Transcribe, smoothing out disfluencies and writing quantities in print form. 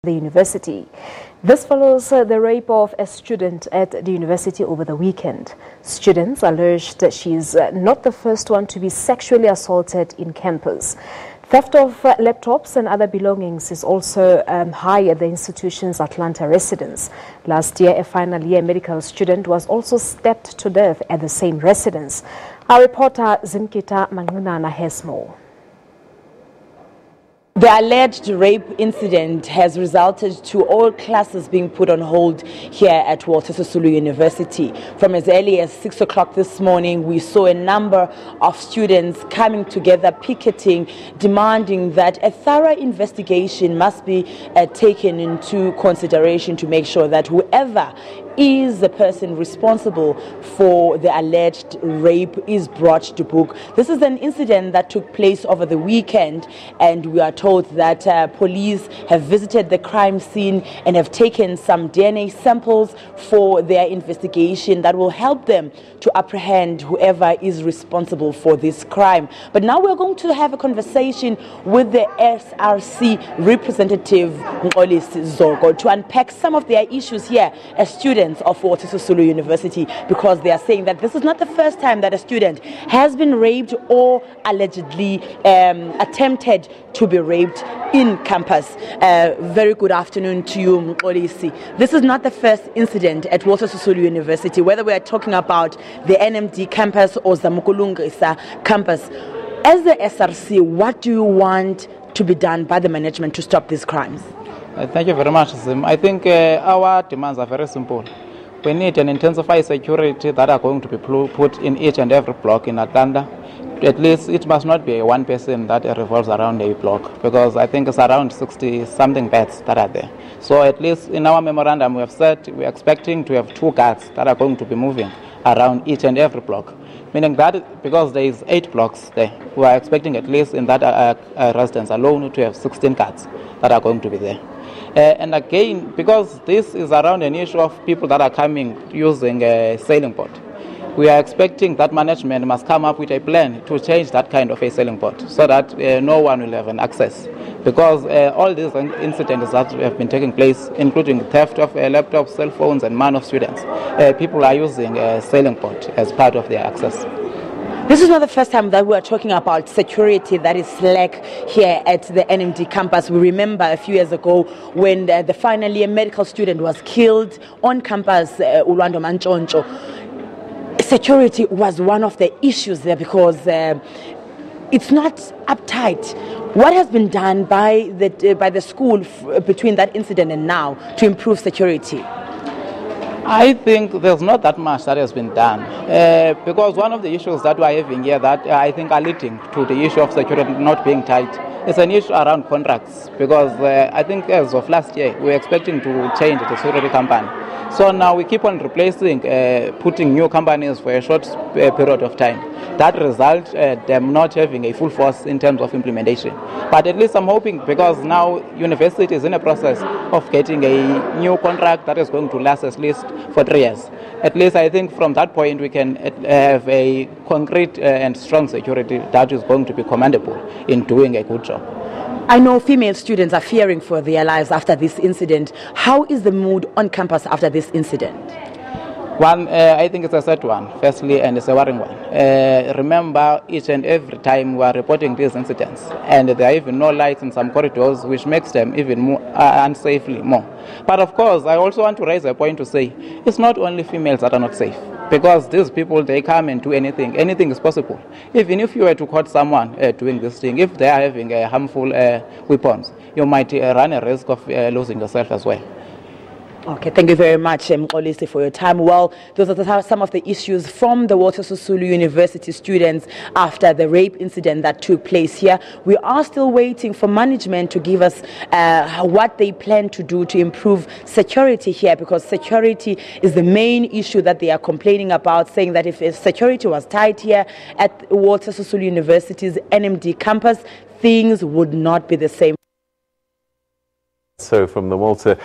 the university. This follows the rape of a student at the university over the weekend. Students alleged that she is not the first one to be sexually assaulted in campus. Theft of laptops and other belongings is also high at the institution's Atlanta residence. Last year, a final year medical student was also stabbed to death at the same residence. Our reporter Zimkhitha manqinana has more. The alleged rape incident has resulted to all classes being put on hold here at Sisulu University. From as early as 6 o'clock this morning, we saw a number of students coming together, picketing, demanding that a thorough investigation must be taken into consideration to make sure that whoever is the person responsible for the alleged rape is brought to book. This is an incident that took place over the weekend, and we are told that police have visited the crime scene and have taken some DNA samples for their investigation that will help them to apprehend whoever is responsible for this crime. But now we're going to have a conversation with the SRC representative Zogo to unpack some of their issues here as students of Sisulu University, because they are saying that this is not the first time that a student has been raped or allegedly attempted to be raped in campus. Very good afternoon to you, Mqolisi. This is not the first incident at Sisulu University, whether we are talking about the NMD campus or Zamukulungisa campus. As the SRC, what do you want to be done by the management to stop these crimes? Thank you very much, Zim. I think our demands are very simple. We need an intensified security that are going to be put in each and every block in Atlanta. At least it must not be one person that revolves around a block, because I think it's around 60-something beds that are there. So at least in our memorandum we have said we are expecting to have 2 guards that are going to be moving around each and every block. Meaning that because there is 8 blocks there, we are expecting at least in that residence alone to have 16 guards that are going to be there. And again, because this is around an issue of people that are coming using a sailing boat, we are expecting that management must come up with a plan to change that kind of a sailing boat so that no one will have an access. Because all these incidents that have been taking place, including theft of laptops, cell phones and man of students, people are using a sailing boat as part of their access. This is not the first time that we are talking about security that is slack here at the NMD campus. We remember a few years ago when the final year medical student was killed on campus, Ulwando Manchoncho. Security was one of the issues there because it's not uptight. What has been done by the school between that incident and now to improve security? I think there's not that much that has been done because one of the issues that we are having here that I think are leading to the issue of security not being tight is an issue around contracts, because I think as of last year we were expecting to change the security company. So now we keep on replacing, putting new companies for a short period of time. That results them not having a full force in terms of implementation. But at least I'm hoping, because now university is in a process of getting a new contract that is going to last at least for 3 years. At least I think from that point we can have a concrete and strong security that is going to be commendable in doing a good job. I know female students are fearing for their lives after this incident. How is the mood on campus after this incident? One, I think it's a sad one, firstly, and it's a worrying one. Remember, each and every time we are reporting these incidents, and there are even no lights in some corridors, which makes them even more unsafely more. But of course, I also want to raise a point to say, it's not only females that are not safe, because these people, they come and do anything. Anything is possible. Even if you were to catch someone doing this thing, if they are having harmful weapons, you might run a risk of losing yourself as well. Okay, thank you very much, Mqolisi, for your time. Well, those are some of the issues from the Sisulu University students after the rape incident that took place here. We are still waiting for management to give us what they plan to do to improve security here, because security is the main issue that they are complaining about, saying that if security was tight here at Sisulu University's NMD campus, things would not be the same. So from the Walter